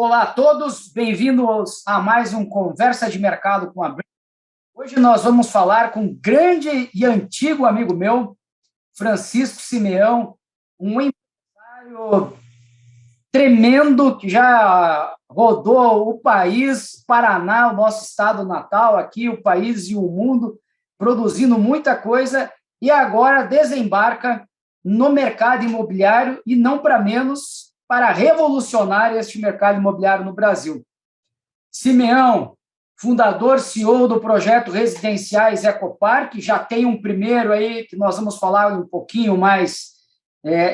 Olá a todos, bem-vindos a mais um Conversa de Mercado com a Brand. Hoje nós vamos falar com um grande e antigo amigo meu, Francisco Simeão, um empresário tremendo que já rodou o país, Paraná, o nosso estado natal, aqui o país e o mundo, produzindo muita coisa e agora desembarca no mercado imobiliário e não para menos para revolucionar este mercado imobiliário no Brasil. Simeão, fundador, CEO do projeto Residenciais Ecopark, já tem um primeiro aí que nós vamos falar um pouquinho mais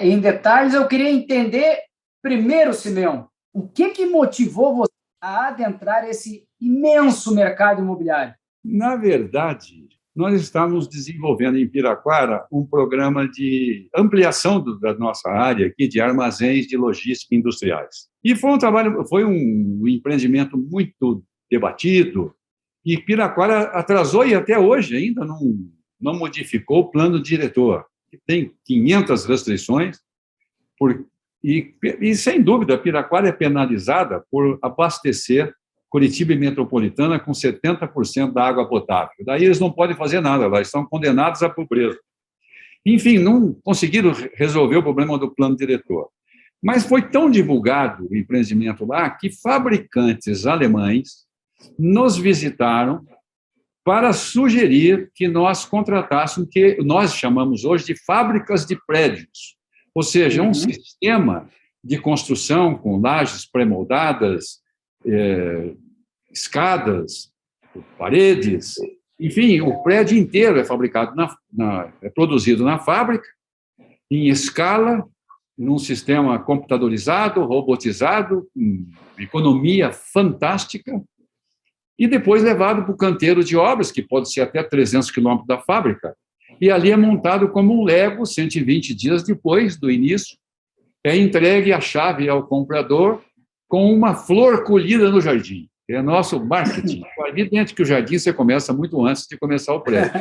em detalhes. Eu queria entender, primeiro, Simeão, o que motivou você a adentrar esse imenso mercado imobiliário? Na verdade, nós estávamos desenvolvendo em Piraquara um programa de ampliação da nossa área aqui de armazéns de logística industriais. E foi um empreendimento muito debatido, e Piraquara atrasou e até hoje ainda não modificou o plano diretor, que tem 500 restrições, e sem dúvida, Piraquara é penalizada por abastecer Curitiba e Metropolitana com 70% da água potável. Daí eles não podem fazer nada, lá estão condenados à pobreza. Enfim, não conseguiram resolver o problema do plano diretor. Mas foi tão divulgado o empreendimento lá que fabricantes alemães nos visitaram para sugerir que nós contratássemos o que nós chamamos hoje de fábricas de prédios, ou seja, um sistema de construção com lajes pré-moldadas, escadas, paredes, enfim, o prédio inteiro é fabricado, é produzido na fábrica, em escala, num sistema computadorizado, robotizado, com economia fantástica, e depois levado para o canteiro de obras, que pode ser até 300 quilômetros da fábrica, e ali é montado como um Lego, 120 dias depois do início, é entregue a chave ao comprador com uma flor colhida no jardim. É nosso marketing. É evidente que o jardim você começa muito antes de começar o prédio.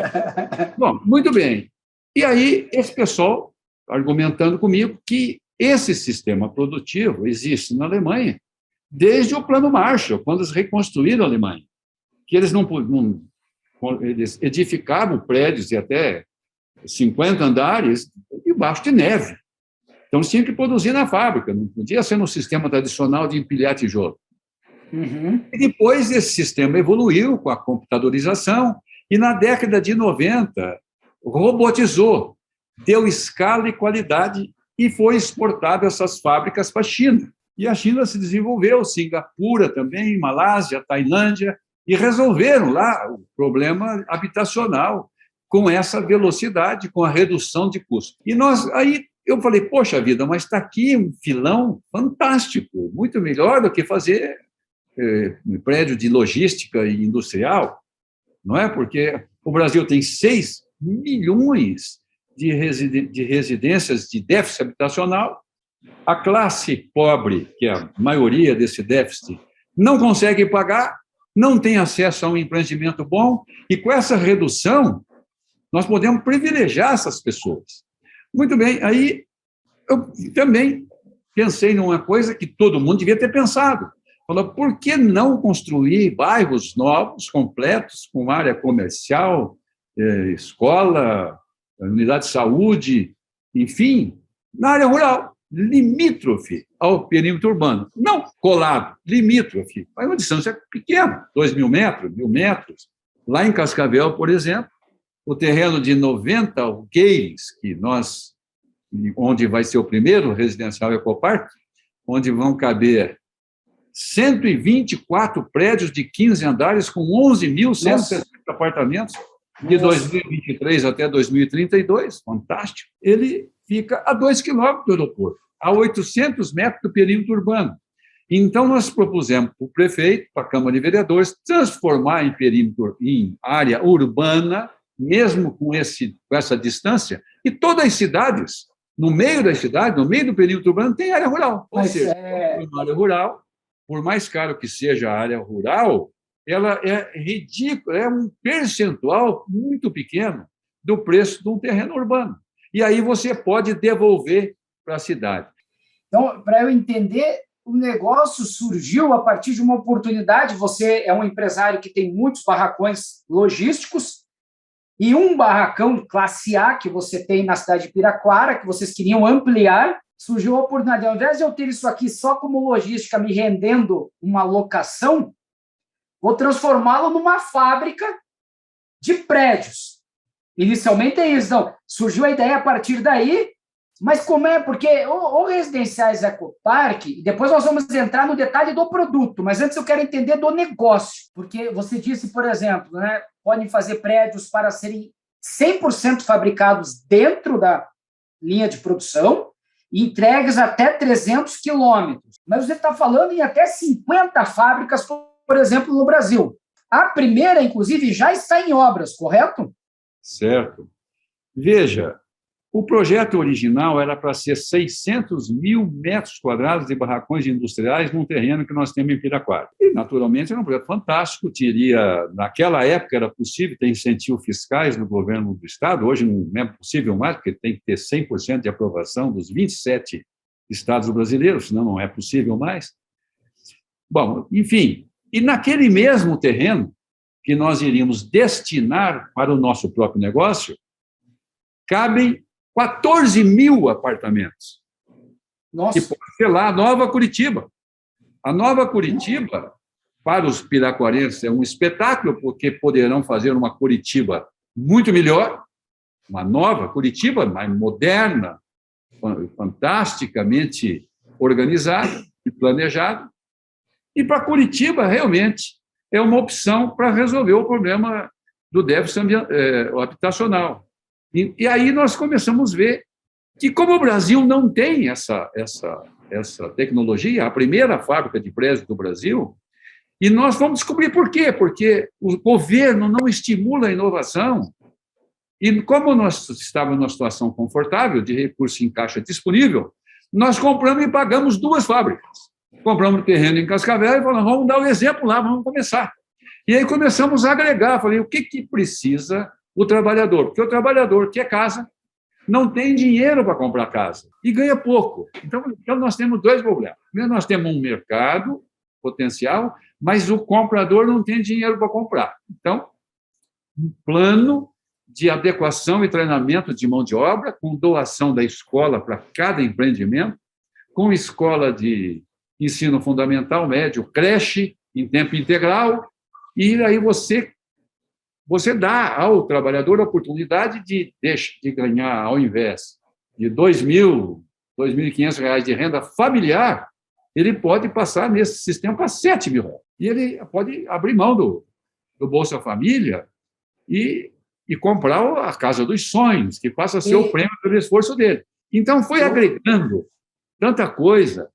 Bom, muito bem. E aí, esse pessoal argumentando comigo que esse sistema produtivo existe na Alemanha desde o Plano Marshall, quando eles reconstruíram a Alemanha. Que eles eles edificavam prédios de até 50 andares debaixo de neve. Então, eles tinham que produzir na fábrica, não podia ser no sistema tradicional de empilhar tijolo. E depois esse sistema evoluiu com a computadorização e, na década de 90, robotizou, deu escala e qualidade e foi exportado essas fábricas para a China. E a China se desenvolveu, Singapura também, Malásia, Tailândia, e resolveram lá o problema habitacional com essa velocidade, com a redução de custos. E aí eu falei, poxa vida, mas está aqui um filão fantástico, muito melhor do que fazer um prédio de logística e industrial, não é? Porque o Brasil tem 6 milhões de residências de déficit habitacional, a classe pobre, que é a maioria desse déficit, não consegue pagar, não tem acesso a um empreendimento bom, e com essa redução, nós podemos privilegiar essas pessoas. Muito bem, aí eu também pensei numa coisa que todo mundo devia ter pensado. Falou, por que não construir bairros novos, completos, com área comercial, escola, unidade de saúde, enfim, na área rural, limítrofe ao perímetro urbano. Não colado, limítrofe. Mas uma distância pequena, 2.000 metros, 1.000 metros. Lá em Cascavel, por exemplo, o terreno de 90 alqueires, onde vai ser o primeiro residencial Ecopark, onde vão caber 124 prédios de 15 andares com 11.160 apartamentos de 2023 até 2032, fantástico. Ele fica a 2 quilômetros do aeroporto, a 800 metros do perímetro urbano. Então, nós propusemos para o prefeito, para a Câmara de Vereadores, transformar em área urbana, mesmo com essa distância, e todas as cidades, no meio das cidades, no meio do perímetro urbano, tem área rural. Ou seja, uma área rural, por mais caro que seja a área rural, ela é ridícula, é um percentual muito pequeno do preço de um terreno urbano. E aí você pode devolver para a cidade. Então, para eu entender, o negócio surgiu a partir de uma oportunidade. Você é um empresário que tem muitos barracões logísticos e um barracão classe A que você tem na cidade de Piraquara, que vocês queriam ampliar. Surgiu a oportunidade. Ao invés de eu ter isso aqui só como logística, me rendendo uma locação, vou transformá-lo numa fábrica de prédios. Inicialmente é isso. Então, surgiu a ideia a partir daí, mas como é? Porque o Residenciais Ecopark, e depois nós vamos entrar no detalhe do produto, mas antes eu quero entender do negócio, porque você disse, por exemplo, né, podem fazer prédios para serem 100% fabricados dentro da linha de produção e entregues até 300 quilômetros. Mas você está falando em até 50 fábricas, por exemplo, no Brasil. A primeira, inclusive, já está em obras, correto? Certo. Veja, o projeto original era para ser 600 mil metros quadrados de barracões industriais num terreno que nós temos em Piraquara. E, naturalmente, era um projeto fantástico. Naquela época, era possível ter incentivos fiscais no governo do Estado. Hoje não é possível mais, porque tem que ter 100% de aprovação dos 27 estados brasileiros, senão não é possível mais. Bom, enfim, e naquele mesmo terreno que nós iríamos destinar para o nosso próprio negócio, cabem 14 mil apartamentos. Nossa. E pode ser lá a Nova Curitiba. A Nova Curitiba, para os piraquarenses, é um espetáculo, porque poderão fazer uma Curitiba muito melhor, uma nova Curitiba, mais moderna, fantasticamente organizada e planejada. E para Curitiba, realmente, é uma opção para resolver o problema do déficit habitacional. E aí nós começamos a ver que, como o Brasil não tem essa tecnologia, a primeira fábrica de prédios do Brasil, e nós vamos descobrir por quê, porque o governo não estimula a inovação. E como nós estávamos numa situação confortável, de recurso em caixa disponível, nós compramos e pagamos 2 fábricas. Compramos um terreno em Cascavel e falamos, vamos dar o exemplo lá, vamos começar. E aí começamos a agregar, falei, o que precisa o trabalhador? Porque o trabalhador quer casa, não tem dinheiro para comprar casa e ganha pouco. Então nós temos 2 problemas. Primeiro, nós temos um mercado potencial, mas o comprador não tem dinheiro para comprar. Então, um plano de adequação e treinamento de mão de obra, com doação da escola para cada empreendimento, com escola de ensino fundamental, médio, creche em tempo integral, e aí você dá ao trabalhador a oportunidade de ganhar, ao invés de R$ 2.500 de renda familiar, ele pode passar nesse sistema para R$ 7.000. E ele pode abrir mão do Bolsa Família e comprar a casa dos sonhos, que passa a ser o prêmio pelo esforço dele. Então, foi agregando tanta coisa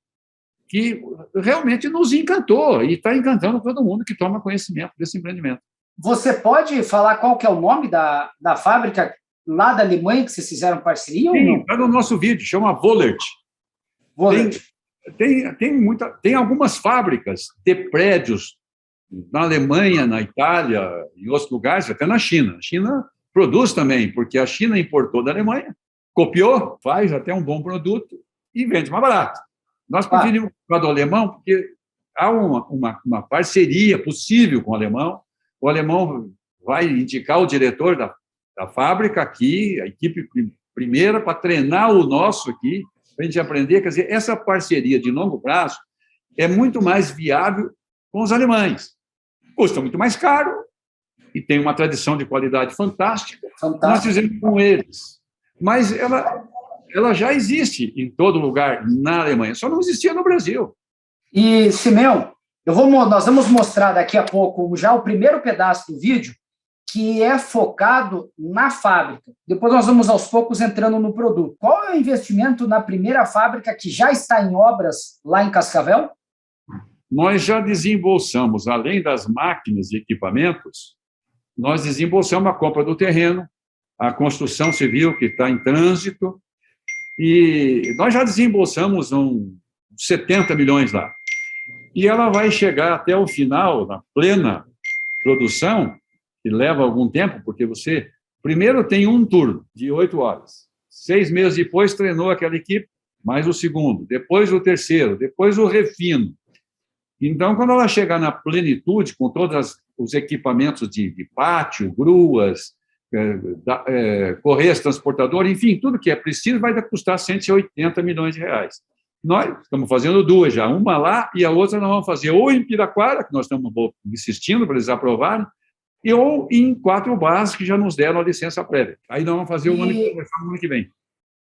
que realmente nos encantou e está encantando todo mundo que toma conhecimento desse empreendimento. Você pode falar qual que é o nome da fábrica lá da Alemanha que vocês fizeram parceria? Sim, está no nosso vídeo, chama Wollert. Tem algumas fábricas de prédios na Alemanha, na Itália, em outros lugares, até na China. A China produz também, porque a China importou da Alemanha, copiou, faz até um bom produto e vende mais barato. Nós preferimos comprar do alemão porque há uma parceria possível com o alemão. O alemão vai indicar o diretor da fábrica aqui, a equipe primeira, para treinar o nosso aqui, para a gente aprender. Quer dizer, essa parceria de longo prazo é muito mais viável com os alemães. Custa muito mais caro e tem uma tradição de qualidade fantástica. Nós fizemos com eles. Mas ela já existe em todo lugar na Alemanha, só não existia no Brasil. E, Simeão, nós vamos mostrar daqui a pouco já o primeiro pedaço do vídeo, que é focado na fábrica. Depois nós vamos, aos poucos, entrando no produto. Qual é o investimento na primeira fábrica que já está em obras lá em Cascavel? Nós já desembolsamos, além das máquinas e equipamentos, nós desembolsamos a compra do terreno, a construção civil que está em trânsito, e nós já desembolsamos uns 70 milhões lá. E ela vai chegar até o final, na plena produção, que leva algum tempo, porque você, primeiro, tem um turno de 8 horas. 6 meses depois, treinou aquela equipe, mais o segundo, depois o terceiro, depois o refino. Então, quando ela chegar na plenitude, com todos os equipamentos de pátio, gruas, correias transportadoras, enfim, tudo que é preciso vai custar 180 milhões de reais. Nós estamos fazendo duas já, uma lá e a outra nós vamos fazer ou em Piraquara, que nós estamos insistindo para eles aprovarem, ou em 4 bases que já nos deram a licença prévia. Aí nós vamos fazer o ano que vem.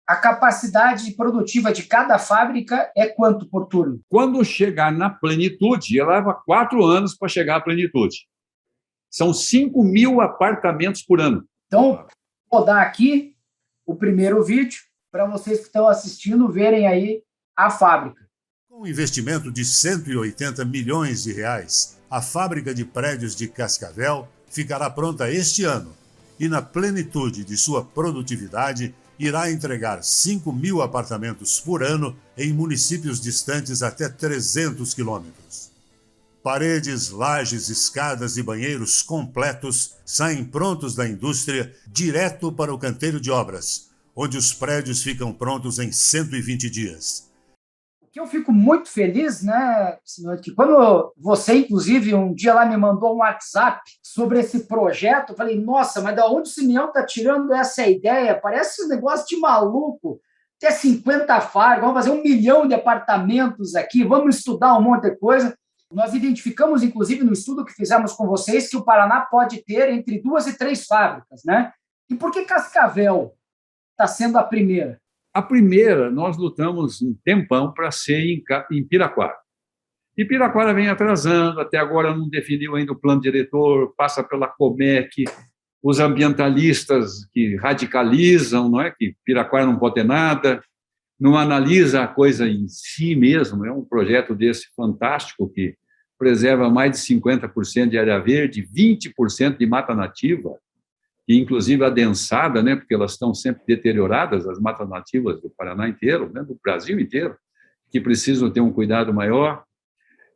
A capacidade produtiva de cada fábrica é quanto por turno? Quando chegar na plenitude, ela leva 4 anos para chegar à plenitude. São 5 mil apartamentos por ano. Então, vou dar aqui o primeiro vídeo para vocês que estão assistindo verem aí a fábrica. Com um investimento de 180 milhões de reais, a fábrica de prédios de Cascavel ficará pronta este ano e, na plenitude de sua produtividade, irá entregar 5 mil apartamentos por ano em municípios distantes até 300 quilômetros. Paredes, lajes, escadas e banheiros completos saem prontos da indústria direto para o canteiro de obras, onde os prédios ficam prontos em 120 dias. O que eu fico muito feliz, né, senhor, que quando você, inclusive, um dia lá me mandou um WhatsApp sobre esse projeto, eu falei, nossa, mas de onde o Simeão está tirando essa ideia? Parece um negócio de maluco. Até 50 fábricas, vamos fazer 1 milhão de apartamentos aqui, vamos estudar um monte de coisa. Nós identificamos, inclusive, no estudo que fizemos com vocês, que o Paraná pode ter entre 2 e 3 fábricas, né? E por que Cascavel está sendo a primeira? A primeira, nós lutamos um tempão para ser em Piraquara. E Piraquara vem atrasando, até agora não definiu ainda o plano diretor, passa pela Comec, os ambientalistas que radicalizam, não é? Que Piraquara não pode ter nada, não analisa a coisa em si mesmo, é um projeto desse fantástico que preserva mais de 50% de área verde, 20% de mata nativa, e inclusive adensada, né, porque elas estão sempre deterioradas, as matas nativas do Paraná inteiro, né, do Brasil inteiro, que precisam ter um cuidado maior,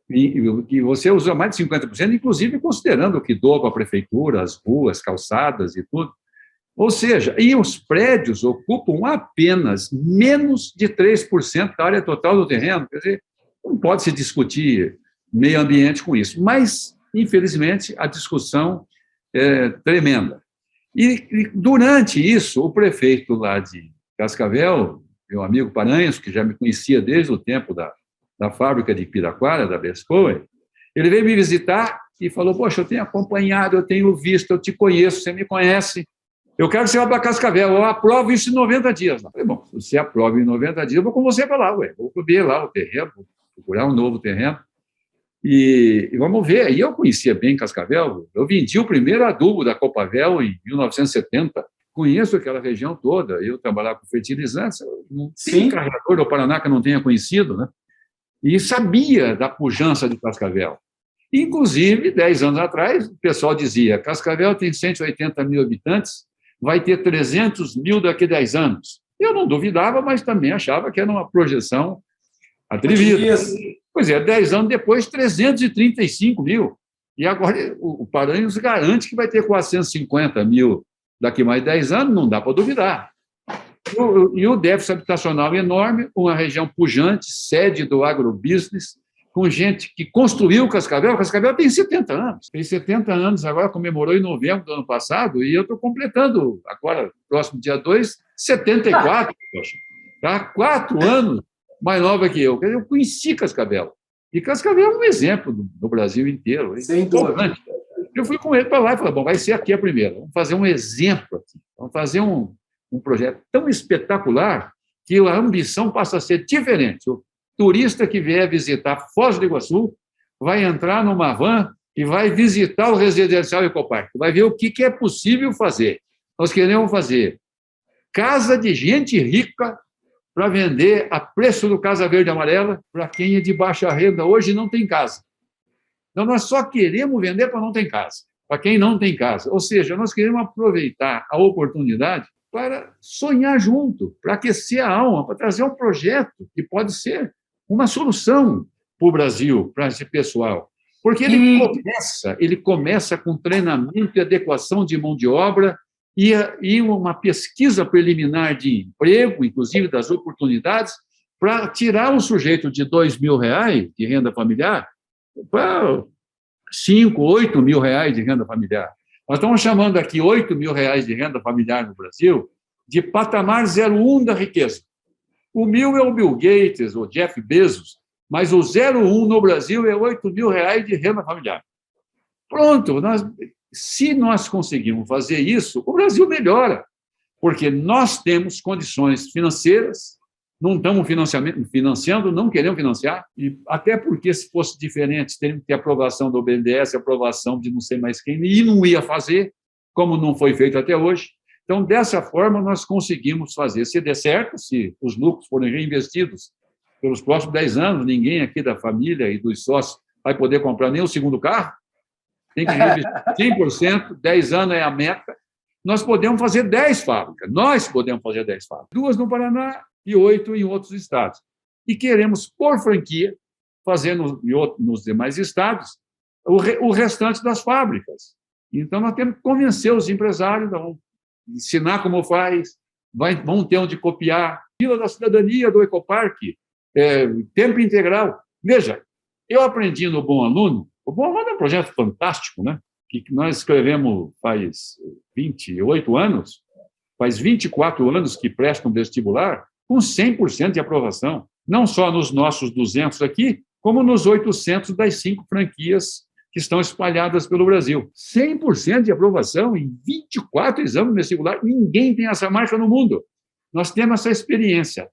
e você usa mais de 50%, inclusive considerando o que doa para a prefeitura, as ruas, calçadas e tudo. Ou seja, e os prédios ocupam apenas menos de 3% da área total do terreno. Quer dizer, não pode se discutir meio ambiente com isso. Mas, infelizmente, a discussão é tremenda. E durante isso, o prefeito lá de Cascavel, meu amigo Paranhos, que já me conhecia desde o tempo da fábrica de Piraquara, da Bescoe, ele veio me visitar e falou, poxa, eu tenho acompanhado, eu tenho visto, eu te conheço, você me conhece, eu quero que você vá para Cascavel, eu aprovo isso em 90 dias. Eu falei, bom, se você aprova em 90 dias, eu vou com você para lá, vou ver lá o terreno, vou procurar um novo terreno, e vamos ver. Aí eu conhecia bem Cascavel, eu vendi o primeiro adubo da Copavel em 1970, conheço aquela região toda, eu trabalhava com fertilizantes, não tem carregador do Paraná que eu não tenha conhecido, né? E sabia da pujança de Cascavel. Inclusive, 10 anos atrás, o pessoal dizia, Cascavel tem 180 mil habitantes, vai ter 300 mil daqui a 10 anos. Eu não duvidava, mas também achava que era uma projeção atrevida. Pois é, 10 anos depois, 335 mil. E agora o Paranhos garante que vai ter 450 mil daqui a mais 10 anos, não dá para duvidar. E o déficit habitacional enorme, uma região pujante, sede do agrobusiness, com gente que construiu Cascavel. Cascavel tem 70 anos. Tem 70 anos, agora comemorou em novembro do ano passado, e eu estou completando, agora, próximo dia 2, 74. Poxa, tá? 4 anos mais nova que eu. Quer dizer, eu conheci Cascavel. E Cascavel é um exemplo no Brasil inteiro. Sem dúvida. Eu fui com ele para lá e falei, bom, vai ser aqui a primeira. Vamos fazer um exemplo aqui. Vamos fazer um projeto tão espetacular que a ambição passa a ser diferente. O turista que vier visitar Foz do Iguaçu vai entrar numa van e vai visitar o residencial Ecoparque, vai ver o que é possível fazer. Nós queremos fazer casa de gente rica para vender a preço do Casa Verde e Amarela para quem é de baixa renda hoje não tem casa. Então, nós só queremos vender para não ter casa, para quem não tem casa. Ou seja, nós queremos aproveitar a oportunidade para sonhar junto, para aquecer a alma, para trazer um projeto que pode ser uma solução para o Brasil, para esse pessoal. Porque ele começa com treinamento e adequação de mão de obra e uma pesquisa preliminar de emprego, inclusive das oportunidades, para tirar o sujeito de R$ 2.000 de renda familiar para 5, 8 mil reais de renda familiar. Nós estamos chamando aqui 8 mil reais de renda familiar no Brasil de patamar 0,1 da riqueza. O 1.000 é o Bill Gates, o Jeff Bezos, mas o 0,1 no Brasil é 8 mil reais de renda familiar. Pronto, se nós conseguirmos fazer isso, o Brasil melhora, porque nós temos condições financeiras, não estamos financiando, não queremos financiar, e até porque, se fosse diferente, teríamos que ter aprovação do BNDES, aprovação de não sei mais quem, e não ia fazer, como não foi feito até hoje. Então, dessa forma, nós conseguimos fazer. Se der certo, se os lucros forem reinvestidos pelos próximos 10 anos, ninguém aqui da família e dos sócios vai poder comprar nem o segundo carro, tem que reinvestir 100%, 10 anos é a meta. Nós podemos fazer 10 fábricas, 2 no Paraná e 8 em outros estados. E queremos, por franquia, fazer nos demais estados o restante das fábricas. Então, nós temos que convencer os empresários, vamos ensinar como faz, vão ter onde copiar. Vila da Cidadania do Ecoparque, tempo integral. Veja, eu aprendi no Bom Aluno. O Bom Aluno é um projeto fantástico, né? Que nós escrevemos faz 28 anos, faz 24 anos que prestam vestibular, com 100% de aprovação, não só nos nossos 200 aqui, como nos 800 das 5 franquias que estão espalhadas pelo Brasil. 100% de aprovação em 24 exames vestibular. Ninguém tem essa marca no mundo. Nós temos essa experiência.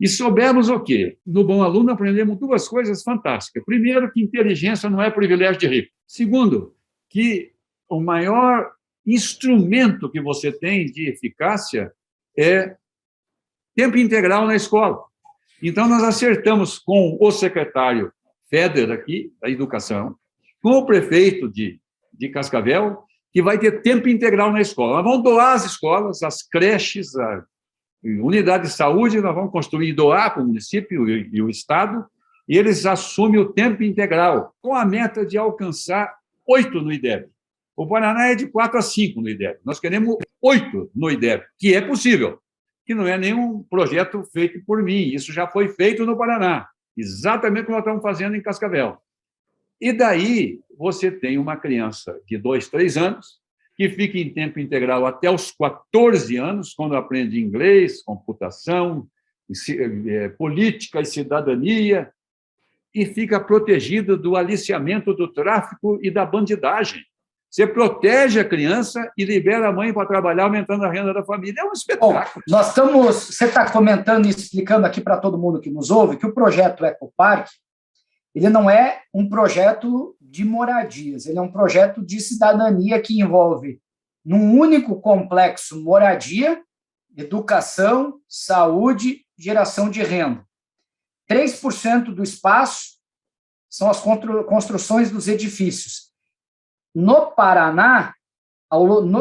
E soubemos o quê? No Bom Aluno, aprendemos 2 coisas fantásticas. Primeiro, que inteligência não é privilégio de rico. Segundo, que o maior instrumento que você tem de eficácia é tempo integral na escola. Então, nós acertamos com o secretário Feder aqui, da Educação, com o prefeito de Cascavel, que vai ter tempo integral na escola. Nós vamos doar as escolas, as creches, a unidade de saúde, nós vamos construir e doar para o município e o Estado, e eles assumem o tempo integral, com a meta de alcançar 8 no IDEB. O Paraná é de 4 a 5 no IDEB. Nós queremos 8 no IDEB, que é possível, que não é nenhum projeto feito por mim. Isso já foi feito no Paraná, exatamente como nós estamos fazendo em Cascavel. E daí você tem uma criança de 2, 3 anos, que fica em tempo integral até os 14 anos, quando aprende inglês, computação, política e cidadania, e fica protegida do aliciamento do tráfico e da bandidagem. Você protege a criança e libera a mãe para trabalhar, aumentando a renda da família. É um espetáculo. Bom, você está comentando e explicando aqui para todo mundo que nos ouve que o projeto Ecoparque, ele não é um projeto de moradias, ele é um projeto de cidadania que envolve, num único complexo, moradia, educação, saúde, geração de renda. 3% do espaço são as construções dos edifícios. No Paraná,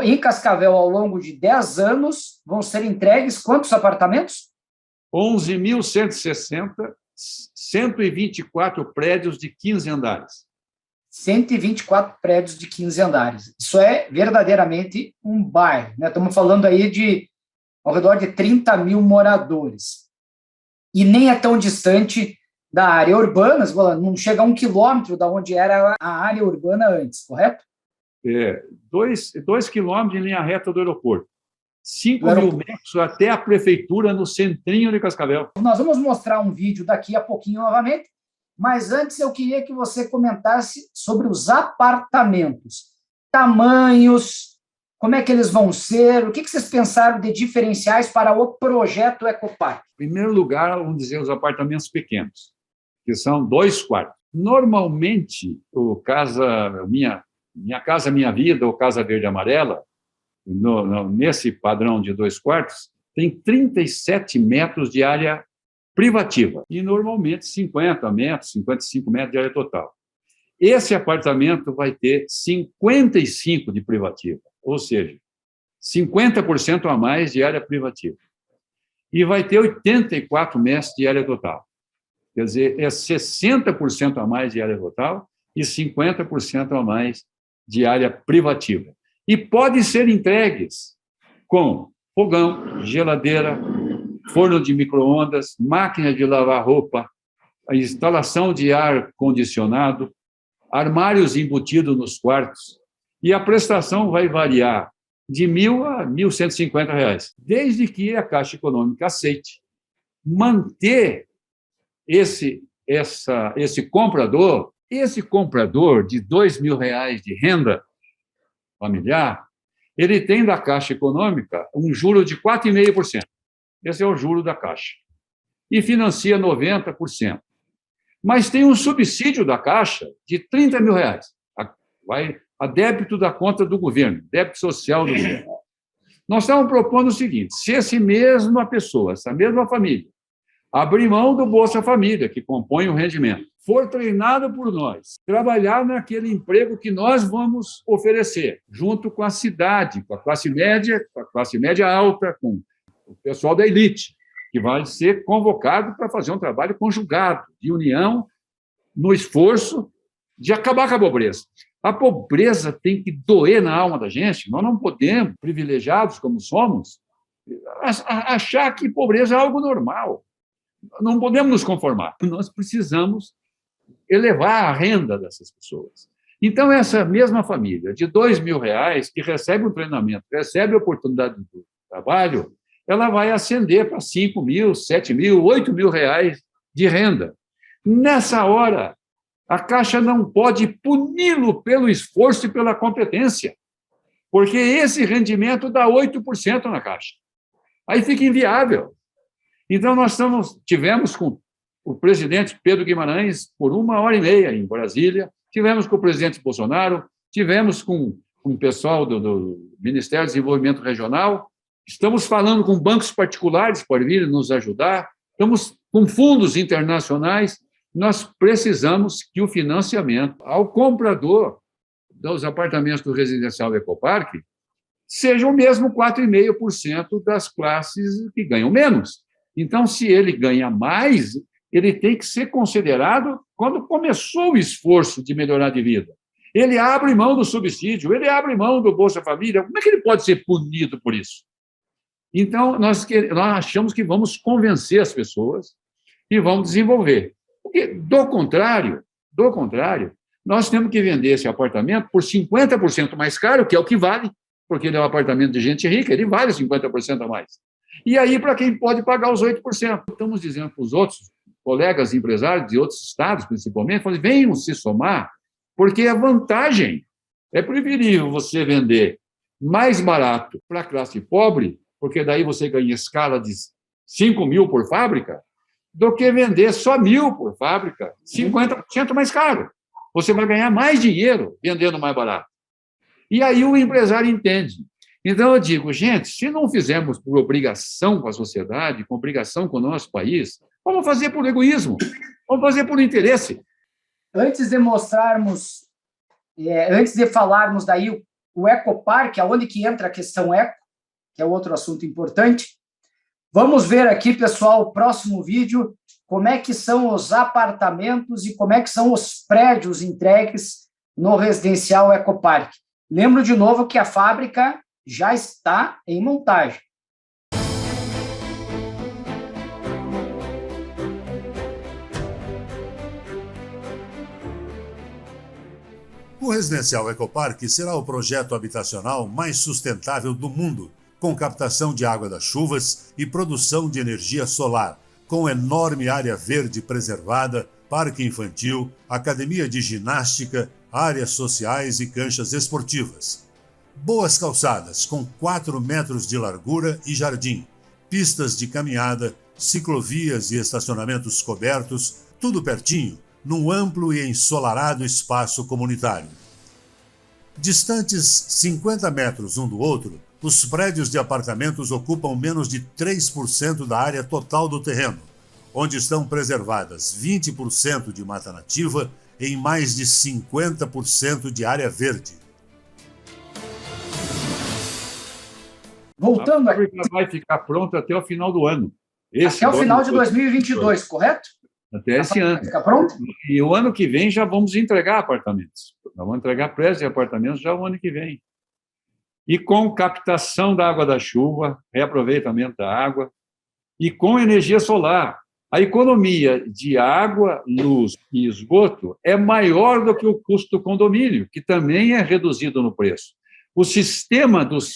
em Cascavel, ao longo de 10 anos, vão ser entregues quantos apartamentos? 11.160, 124 prédios de 15 andares. 124 prédios de 15 andares. Isso é verdadeiramente um bairro, né? Estamos falando aí de ao redor de 30 mil moradores. E nem é tão distante da área urbana, não chega a 1 quilômetro da onde era a área urbana antes, correto? 2 quilômetros em linha reta do aeroporto. 5 mil metros até a prefeitura no centrinho de Cascavel. Nós vamos mostrar um vídeo daqui a pouquinho novamente, mas antes eu queria que você comentasse sobre os apartamentos. Tamanhos, como é que eles vão ser, o que vocês pensaram de diferenciais para o projeto Ecoparque? Em primeiro lugar, vamos dizer, os apartamentos pequenos, que são 2 quartos. Normalmente, o Minha Casa Minha Vida, ou Casa Verde Amarela, nesse padrão de 2 quartos, tem 37 metros de área privativa e, normalmente, 50 metros, 55 metros de área total. Esse apartamento vai ter 55 de privativa, ou seja, 50% a mais de área privativa. E vai ter 84 metros de área total. Quer dizer, é 60% a mais de área total e 50% a mais de área privativa. E podem ser entregues com fogão, geladeira, forno de micro-ondas, máquina de lavar roupa, a instalação de ar-condicionado, armários embutidos nos quartos, e a prestação vai variar de R$ 1.000 a R$ 1.150, desde que a Caixa Econômica aceite manter esse comprador de R$ 2.000 de renda familiar, ele tem da Caixa Econômica um juro de 4,5%. Esse é o juro da Caixa. E financia 90%. Mas tem um subsídio da Caixa de R$ 30.000. Vai a débito da conta do governo, débito social do governo. Nós estamos propondo o seguinte: se essa mesma família, abrir mão do Bolsa Família, que compõe o rendimento, for treinado por nós, trabalhar naquele emprego que nós vamos oferecer, junto com a cidade, com a classe média alta, com o pessoal da elite, que vai ser convocado para fazer um trabalho conjugado, de união, no esforço de acabar com a pobreza. A pobreza tem que doer na alma da gente. Nós não podemos, privilegiados como somos, achar que pobreza é algo normal. Não podemos nos conformar. Nós precisamos elevar a renda dessas pessoas. Então, essa mesma família de R$ 2.000, que recebe um treinamento, recebe a oportunidade de trabalho, ela vai ascender para R$ 5.000, R$ 7.000, R$ 8.000 de renda. Nessa hora, a Caixa não pode puni-lo pelo esforço e pela competência, porque esse rendimento dá 8% na Caixa. Aí fica inviável. Então, nós tivemos com o presidente Pedro Guimarães por 1h30 em Brasília, tivemos com o presidente Bolsonaro, tivemos com o pessoal do Ministério do Desenvolvimento Regional, estamos falando com bancos particulares para vir nos ajudar, estamos com fundos internacionais. Nós precisamos que o financiamento ao comprador dos apartamentos do residencial Ecopark seja o mesmo 4,5% das classes que ganham menos. Então, se ele ganha mais, ele tem que ser considerado quando começou o esforço de melhorar de vida. Ele abre mão do subsídio, ele abre mão do Bolsa Família. Como é que ele pode ser punido por isso? Então, nós achamos que vamos convencer as pessoas e vamos desenvolver. Porque, do contrário, nós temos que vender esse apartamento por 50% mais caro, que é o que vale, porque ele é um apartamento de gente rica, ele vale 50% a mais. E aí, para quem pode pagar os 8%. Estamos dizendo para os outros colegas empresários de outros estados, principalmente, venham se somar, porque é vantagem. É preferível você vender mais barato para a classe pobre, porque daí você ganha escala de 5.000 por fábrica, do que vender só 1.000 por fábrica, 50% mais caro. Você vai ganhar mais dinheiro vendendo mais barato. E aí o empresário entende. Então, eu digo, gente, se não fizermos por obrigação com a sociedade, com obrigação com o nosso país, vamos fazer por egoísmo, vamos fazer por interesse. Antes de falarmos daí o Ecopark, aonde que entra a questão eco, que é outro assunto importante, vamos ver aqui, pessoal, o próximo vídeo, como é que são os apartamentos e como é que são os prédios entregues no residencial Ecopark. Lembro de novo que a fábrica já está em montagem. O residencial Ecopark será o projeto habitacional mais sustentável do mundo, com captação de água das chuvas e produção de energia solar, com enorme área verde preservada, parque infantil, academia de ginástica, áreas sociais e canchas esportivas. Boas calçadas com 4 metros de largura e jardim, pistas de caminhada, ciclovias e estacionamentos cobertos, tudo pertinho, num amplo e ensolarado espaço comunitário. Distantes 50 metros um do outro, os prédios de apartamentos ocupam menos de 3% da área total do terreno, onde estão preservadas 20% de mata nativa em mais de 50% de área verde. Voltando a fábrica vai ficar pronta até o final do ano. Até o final de 2022, correto? Até esse ano. Vai ficar pronto? E o ano que vem já vamos entregar apartamentos. Nós vamos entregar prédios e apartamentos já o ano que vem. E com captação da água da chuva, reaproveitamento da água e com energia solar. A economia de água, luz e esgoto é maior do que o custo do condomínio, que também é reduzido no preço. O sistema dos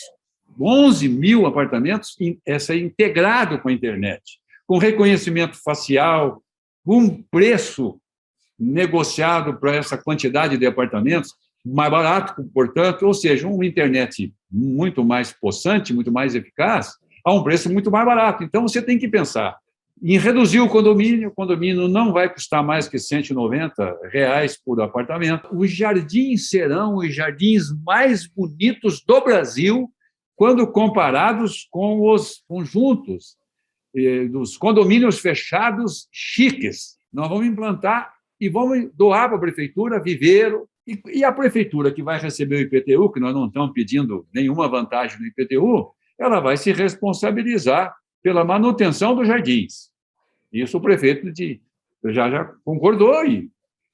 11 mil apartamentos é integrado com a internet, com reconhecimento facial, com preço negociado para essa quantidade de apartamentos, mais barato, portanto, ou seja, uma internet muito mais possante, muito mais eficaz, a um preço muito mais barato. Então, você tem que pensar em reduzir o condomínio não vai custar mais que R$190 por apartamento. Os jardins serão os jardins mais bonitos do Brasil quando comparados com os conjuntos dos condomínios fechados chiques. Nós vamos implantar e vamos doar para a prefeitura viveiro, e a prefeitura que vai receber o IPTU, que nós não estamos pedindo nenhuma vantagem no IPTU, ela vai se responsabilizar pela manutenção dos jardins. Isso o prefeito já concordou e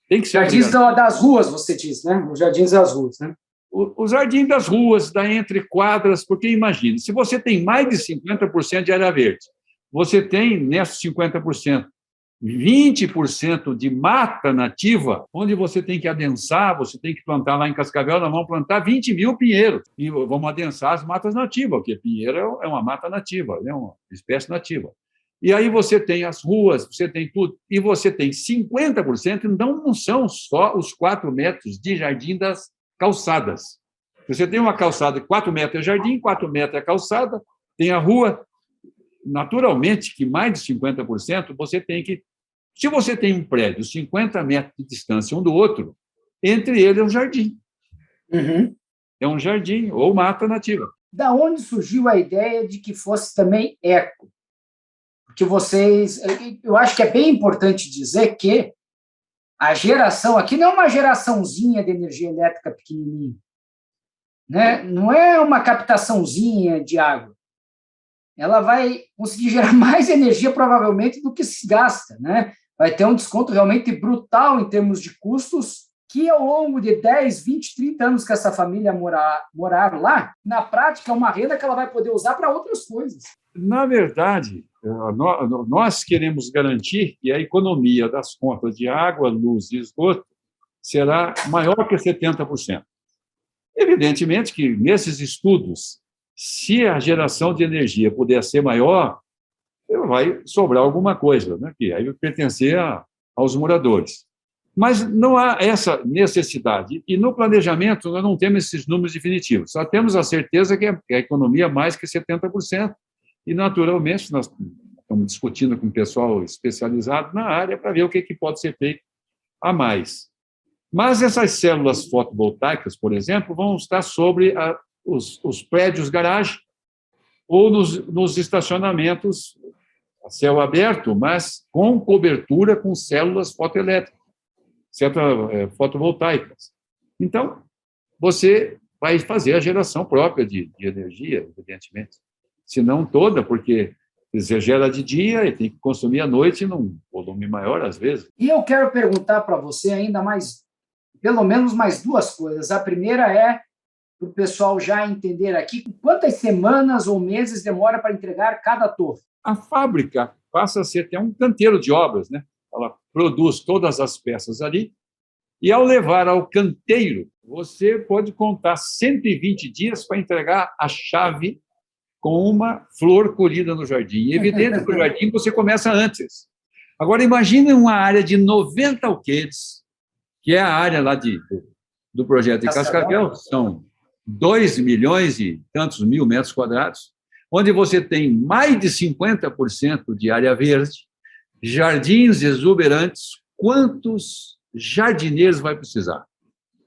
tem que ser. Jardins das ruas, você diz, né? Os jardins das ruas, né? O jardim das ruas, da entre quadras, porque imagine, se você tem mais de 50% de área verde, você tem, nesses 50%, 20% de mata nativa, onde você tem que adensar, você tem que plantar lá em Cascavel, nós vamos plantar 20 mil pinheiros, e vamos adensar as matas nativas, porque pinheiro é uma mata nativa, é uma espécie nativa. E aí você tem as ruas, você tem tudo, e você tem 50%, então não são só os 4 metros de jardim das calçadas. Você tem uma calçada de 4 metros é jardim, 4 metros é calçada, tem a rua, naturalmente que mais de 50% você tem que... Se você tem um prédio 50 metros de distância um do outro, entre eles é um jardim. Uhum. É um jardim ou mata nativa. Da onde surgiu a ideia de que fosse também eco? Porque vocês... Eu acho que é bem importante dizer que a geração aqui não é uma geraçãozinha de energia elétrica pequenininha, né? Não é uma captaçãozinha de água. Ela vai conseguir gerar mais energia, provavelmente, do que se gasta, né? Vai ter um desconto realmente brutal em termos de custos, que ao longo de 10, 20, 30 anos que essa família morar lá, na prática, é uma renda que ela vai poder usar para outras coisas. Na verdade, nós queremos garantir que a economia das contas de água, luz e esgoto será maior que 70%. Evidentemente que, nesses estudos, se a geração de energia puder ser maior, vai sobrar alguma coisa, né? Que aí vai pertencer aos moradores. Mas não há essa necessidade. E no planejamento, nós não temos esses números definitivos. Só temos a certeza que a economia é mais que 70%. E, naturalmente, nós estamos discutindo com o pessoal especializado na área para ver o que pode ser feito a mais. Mas essas células fotovoltaicas, por exemplo, vão estar sobre os prédios garagem ou nos estacionamentos a céu aberto, mas com cobertura com células fotovoltaicas. Então, você vai fazer a geração própria de energia, evidentemente. Se não toda, porque você gera de dia e tem que consumir à noite num volume maior, às vezes. E eu quero perguntar para você ainda mais, pelo menos mais 2 coisas. A primeira é, para o pessoal já entender aqui, quantas semanas ou meses demora para entregar cada torre? A fábrica passa a ser até um canteiro de obras, né? Ela produz todas as peças ali, e ao levar ao canteiro, você pode contar 120 dias para entregar a chave com uma flor colhida no jardim. É evidente que o jardim você começa antes. Agora, imagine uma área de 90 alqueires, que é a área lá do projeto de Cascavel, são 2 milhões e tantos mil metros quadrados, onde você tem mais de 50% de área verde, jardins exuberantes. Quantos jardineiros vai precisar?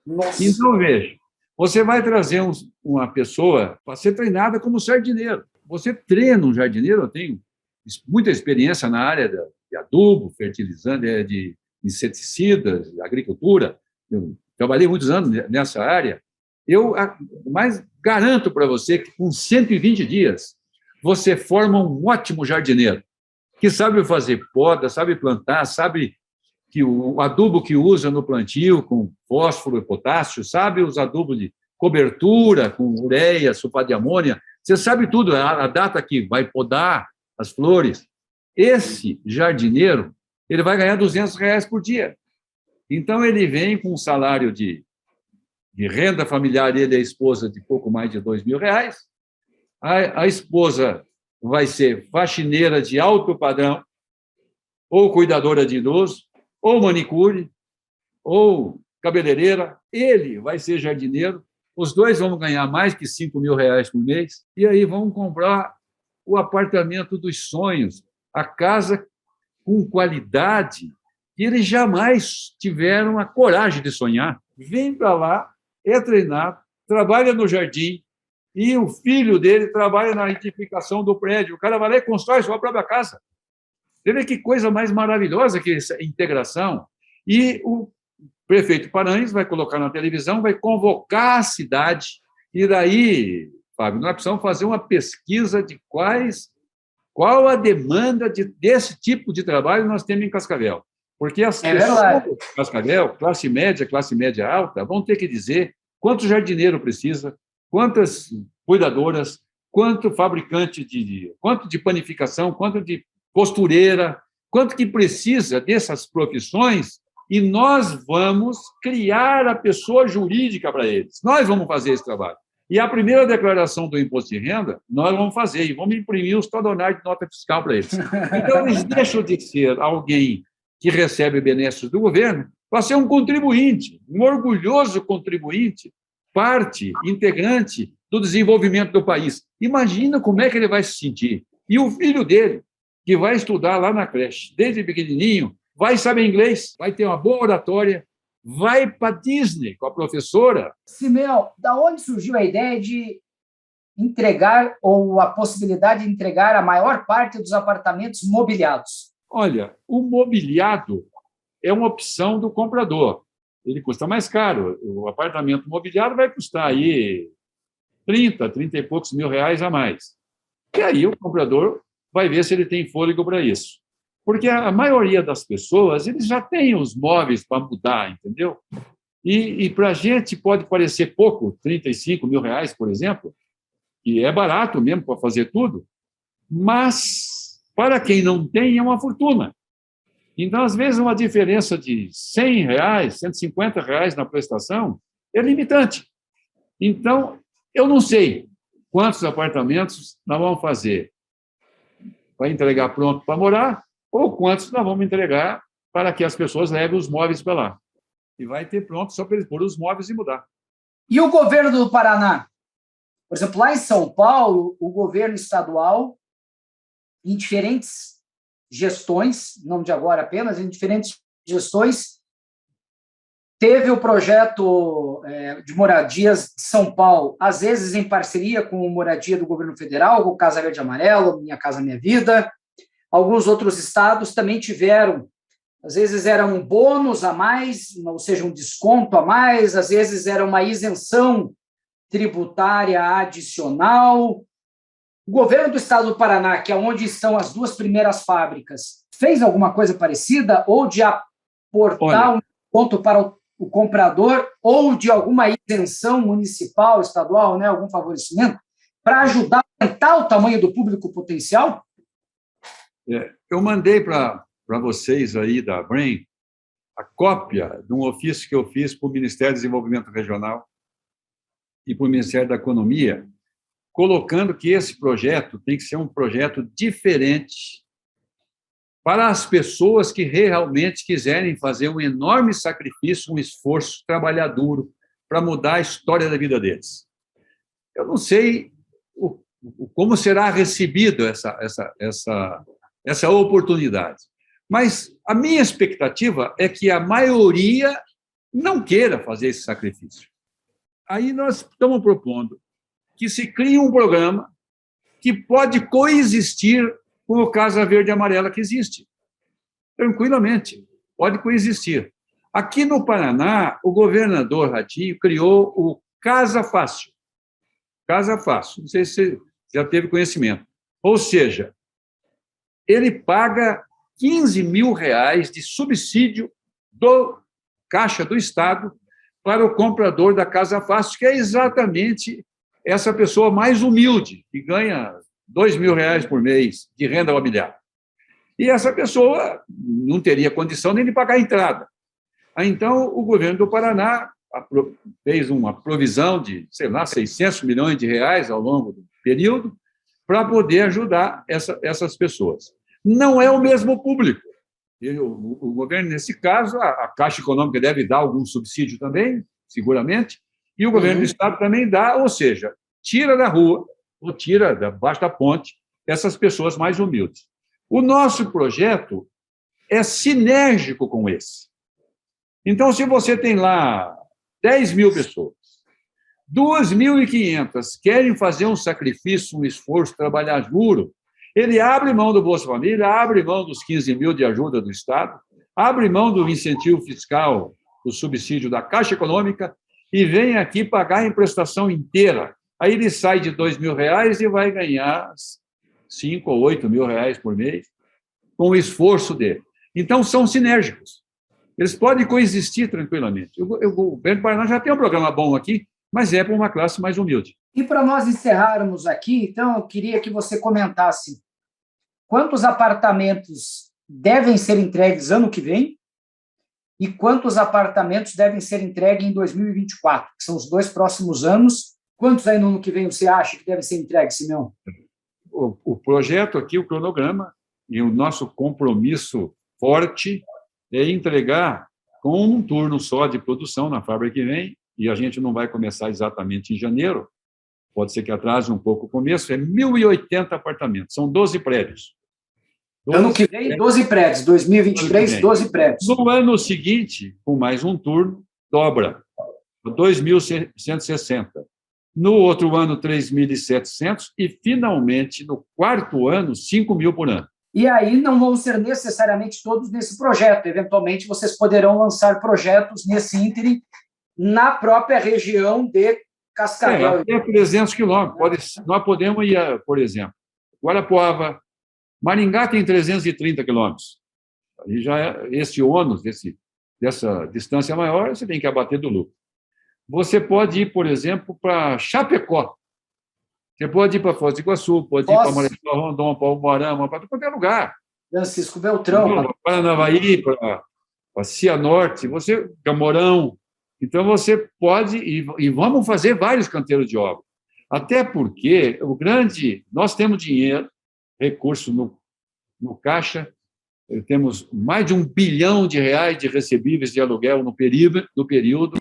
Nossa. Então, veja, você vai trazer uma pessoa para ser treinada como jardineiro. Você treina um jardineiro, eu tenho muita experiência na área de adubo, fertilizante, de inseticidas, de agricultura. Eu trabalhei muitos anos nessa área. Mas garanto para você que com 120 dias você forma um ótimo jardineiro, que sabe fazer poda, sabe plantar, sabe que o adubo que usa no plantio com fósforo e potássio, sabe os adubos de cobertura com ureia, sulfato de amônia, você sabe tudo, a data que vai podar as flores. Esse jardineiro, ele vai ganhar R$ 200 por dia. Então, ele vem com um salário de renda familiar, ele e a esposa, de pouco mais de R$ 2.000. A esposa vai ser faxineira de alto padrão, ou cuidadora de idoso, ou manicure, ou cabeleireira. Ele vai ser jardineiro. Os dois vão ganhar mais que R$ 5.000 por mês, e aí vão comprar o apartamento dos sonhos, a casa com qualidade que eles jamais tiveram a coragem de sonhar. Vem para lá, é treinado, trabalha no jardim, e o filho dele trabalha na edificação do prédio. O cara vai lá e constrói sua própria casa. Você vê que coisa mais maravilhosa que essa integração. E o prefeito Paranhos vai colocar na televisão, vai convocar a cidade, e daí, Fábio, nós precisamos fazer uma pesquisa de qual a demanda desse tipo de trabalho nós temos em Cascavel. Porque as pessoas de Cascavel, classe média alta, vão ter que dizer quanto jardineiro precisa, quantas cuidadoras, quanto fabricante quanto de panificação, quanto de costureira, quanto que precisa dessas profissões, e nós vamos criar a pessoa jurídica para eles. Nós vamos fazer esse trabalho. E a primeira declaração do imposto de renda, nós vamos fazer, e vamos imprimir os talionários de nota fiscal para eles. Então, eles deixam de ser alguém que recebe benesses do governo para ser um contribuinte, um orgulhoso contribuinte, parte integrante do desenvolvimento do país. Imagina como é que ele vai se sentir. E o filho dele, que vai estudar lá na creche, desde pequenininho, vai saber inglês, vai ter uma boa oratória, vai para Disney com a professora. Simeão, da onde surgiu a ideia de entregar, ou a possibilidade de entregar a maior parte dos apartamentos mobiliados? Olha, o mobiliado é uma opção do comprador. Ele custa mais caro. O apartamento mobiliado vai custar aí 30 e poucos mil reais a mais. E aí o comprador vai ver se ele tem fôlego para isso. Porque a maioria das pessoas, eles já têm os móveis para mudar, entendeu? E para a gente pode parecer pouco, 35 mil reais, por exemplo, que é barato mesmo para fazer tudo, mas para quem não tem é uma fortuna. Então, às vezes, uma diferença de R$ 100, R$ 150 na prestação é limitante. Então, eu não sei quantos apartamentos nós vamos fazer para entregar pronto para morar, ou quantos nós vamos entregar para que as pessoas levem os móveis para lá. E vai ter pronto só para eles pôr os móveis e mudar. E o governo do Paraná? Por exemplo, lá em São Paulo, o governo estadual, em diferentes gestões, não de agora apenas, em diferentes gestões, teve o projeto de moradias de São Paulo, às vezes em parceria com a moradia do governo federal, o Casa Verde e Amarelo, Minha Casa Minha Vida. Alguns outros estados também tiveram, às vezes era um bônus a mais, ou seja, um desconto a mais, às vezes era uma isenção tributária adicional. O governo do estado do Paraná, que é onde estão as duas primeiras fábricas, fez alguma coisa parecida, ou de aportar um desconto para o comprador, ou de alguma isenção municipal, estadual, né, algum favorecimento, para ajudar a aumentar o tamanho do público potencial? Eu mandei para vocês aí da Brain a cópia de um ofício que eu fiz para o Ministério do Desenvolvimento Regional e para o Ministério da Economia, colocando que esse projeto tem que ser um projeto diferente para as pessoas que realmente quiserem fazer um enorme sacrifício, um esforço, trabalhar duro para mudar a história da vida deles. Eu não sei como será recebida essa oportunidade, mas a minha expectativa é que a maioria não queira fazer esse sacrifício. Aí nós estamos propondo que se crie um programa que pode coexistir com o Casa Verde e Amarela que existe. Tranquilamente, pode coexistir. Aqui no Paraná, o governador Ratinho criou o Casa Fácil. Casa Fácil, não sei se você já teve conhecimento. Ou seja, ele paga R$ 15 mil de subsídio do Caixa do Estado para o comprador da Casa Fácil, que é exatamente essa pessoa mais humilde, que ganha R$ 2 mil por mês de renda mobiliária. E essa pessoa não teria condição nem de pagar a entrada. Aí, então, o governo do Paraná fez uma provisão de, sei lá, 600 milhões de reais ao longo do período para poder ajudar essas pessoas. Não é o mesmo público. O governo, nesse caso, a Caixa Econômica deve dar algum subsídio também, seguramente, e o governo do Estado também dá, ou seja, tira da rua, ou tira debaixo da ponte, essas pessoas mais humildes. O nosso projeto é sinérgico com esse. Então, se você tem lá 10 mil pessoas, 2.500 querem fazer um sacrifício, um esforço, trabalhar duro, ele abre mão do Bolsa Família, abre mão dos 15 mil de ajuda do Estado, abre mão do incentivo fiscal, do subsídio da Caixa Econômica e vem aqui pagar a prestação inteira. Aí ele sai de R$2.000 e vai ganhar 5 ou 8 mil reais por mês com o esforço dele. Então, são sinérgicos. Eles podem coexistir tranquilamente. O governo do Paraná já tem um programa bom aqui, mas é para uma classe mais humilde. E para nós encerrarmos aqui, então, eu queria que você comentasse quantos apartamentos devem ser entregues ano que vem e quantos apartamentos devem ser entregues em 2024, que são os 2 próximos anos. Quantos aí no ano que vem você acha que devem ser entregues, Simeão? O projeto aqui, o cronograma, e o nosso compromisso forte é entregar com um turno só de produção na fábrica que vem, e a gente não vai começar exatamente em janeiro, pode ser que atrase um pouco o começo, é 1.080 apartamentos, são 12 prédios. Ano que vem, 12 prédios, 2023, 12 prédios. No ano seguinte, com mais um turno, dobra, 2.160. No outro ano, 3.700 e, finalmente, no quarto ano, 5.000 por ano. E aí não vão ser necessariamente todos nesse projeto. Eventualmente, vocês poderão lançar projetos nesse ínterim na própria região de Cascavel. Até 300 quilômetros. Nós podemos ir, por exemplo, Guarapuava, Maringá tem 330 quilômetros. Aí já esse ônus, dessa distância maior, você tem que abater do lucro. Você pode ir, por exemplo, para Chapecó. Você pode ir para Foz do Iguaçu, pode ir para Marechal Rondon, para Umuarama, para qualquer lugar. Francisco Beltrão. Para Paranavaí, para Cianorte, Camorão. Então, você pode, e vamos fazer vários canteiros de obra. Até porque nós temos dinheiro, recurso no caixa, temos mais de R$1 bilhão de recebíveis de aluguel no período,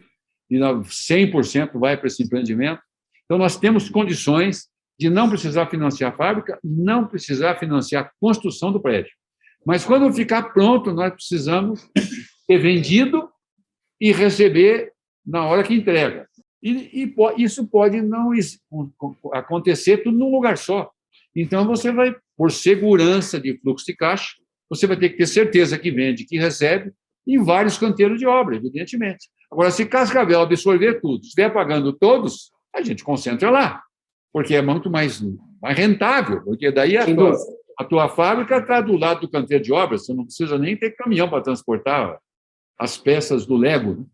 e 100% vai para esse empreendimento. Então, nós temos condições de não precisar financiar a fábrica, não precisar financiar a construção do prédio. Mas, quando ficar pronto, nós precisamos ter vendido e receber na hora que entrega. E isso pode não acontecer tudo num lugar só. Então, você vai, por segurança de fluxo de caixa, você vai ter que ter certeza que vende, que recebe, em vários canteiros de obra, evidentemente. Agora, se Cascavel absorver tudo, estiver pagando todos, a gente concentra lá, porque é muito mais rentável, porque daí a tua fábrica está do lado do canteiro de obras, você não precisa nem ter caminhão para transportar as peças do Lego. Né?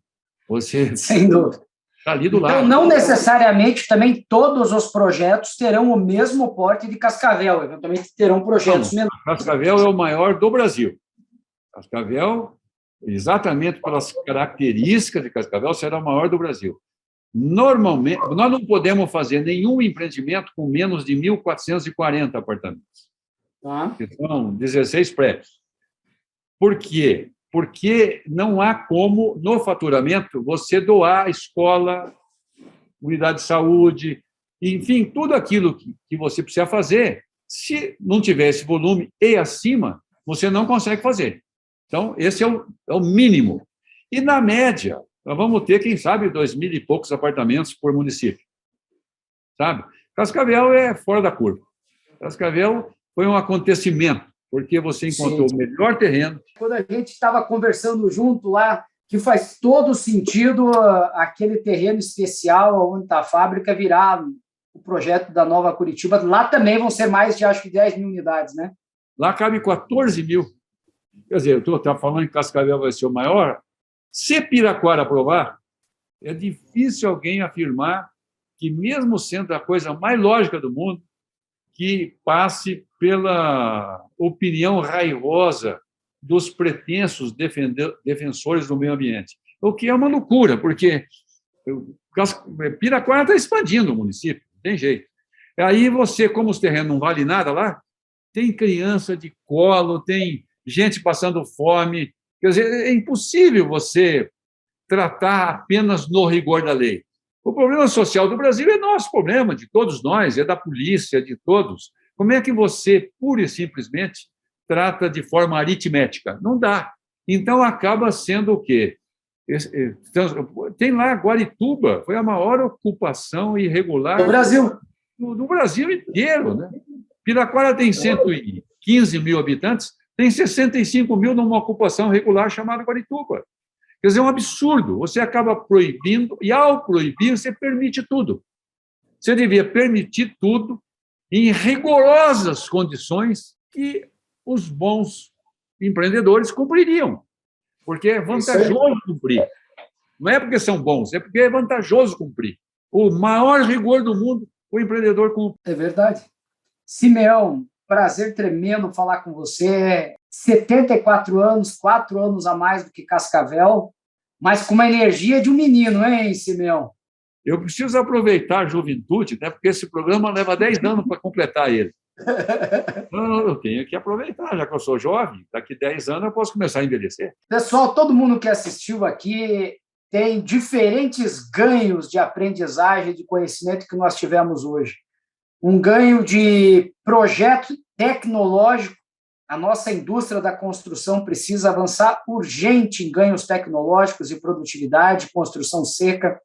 Você sem dúvida. Está ali do lado. Então, não necessariamente também todos os projetos terão o mesmo porte de Cascavel, eventualmente terão projetos menores. Cascavel é o maior do Brasil. Cascavel, exatamente pelas características de Cascavel, será o maior do Brasil. Normalmente, nós não podemos fazer nenhum empreendimento com menos de 1.440 apartamentos. Que são 16 prédios. Por quê? Porque não há como, no faturamento, você doar escola, unidade de saúde, enfim, tudo aquilo que você precisa fazer. Se não tiver esse volume e acima, você não consegue fazer. Então, esse é o mínimo. E, na média, nós vamos ter, quem sabe, 2.000 e poucos apartamentos por município. Sabe? Cascavel é fora da curva. Cascavel foi um acontecimento, porque você encontrou o melhor terreno. Quando a gente estava conversando junto lá, que faz todo sentido aquele terreno especial onde está a fábrica virar o projeto da Nova Curitiba. Lá também vão ser mais de, acho que, 10 mil unidades, né? Lá cabe 14 mil. Quer dizer, eu estou falando que Cascavel vai ser o maior. Se Piraquara aprovar, é difícil alguém afirmar que, mesmo sendo a coisa mais lógica do mundo, que passe pela opinião raivosa dos pretensos defensores do meio ambiente. O que é uma loucura, porque Piraquara está expandindo o município, não tem jeito. Aí você, como os terrenos não valem nada lá, tem criança de colo, tem gente passando fome. Quer dizer, é impossível você tratar apenas no rigor da lei. O problema social do Brasil é nosso problema, de todos nós, é da polícia, de todos. Como é que você, pura e simplesmente, trata de forma aritmética? Não dá. Então, acaba sendo o quê? Tem lá Guarituba, foi a maior ocupação irregular do Brasil inteiro. Né? Piraquara tem 115 mil habitantes, tem 65 mil numa ocupação regular chamada Guarituba. Quer dizer, é um absurdo. Você acaba proibindo, e ao proibir, você permite tudo. Você devia permitir tudo em rigorosas condições que os bons empreendedores cumpririam, porque é vantajoso cumprir. Não é porque são bons, é porque é vantajoso cumprir. O maior rigor do mundo, o empreendedor cumpre. É verdade. Simeão, prazer tremendo falar com você. 74 anos, 4 anos a mais do que Cascavel, mas com uma energia de um menino, hein, Simeão? Eu preciso aproveitar a juventude, né, porque esse programa leva 10 anos para completar ele. Então, eu tenho que aproveitar, já que eu sou jovem, daqui 10 anos eu posso começar a envelhecer. Pessoal, todo mundo que assistiu aqui tem diferentes ganhos de aprendizagem, de conhecimento que nós tivemos hoje. Um ganho de projeto tecnológico. A nossa indústria da construção precisa avançar urgente em ganhos tecnológicos e produtividade, construção seca,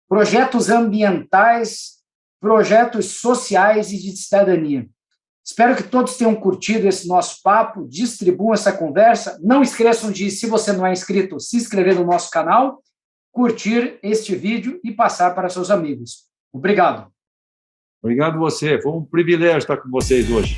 projetos ambientais, projetos sociais e de cidadania. Espero que todos tenham curtido esse nosso papo, distribuam essa conversa. Não esqueçam de, se você não é inscrito, se inscrever no nosso canal, curtir este vídeo e passar para seus amigos. Obrigado. Obrigado você. Foi um privilégio estar com vocês hoje.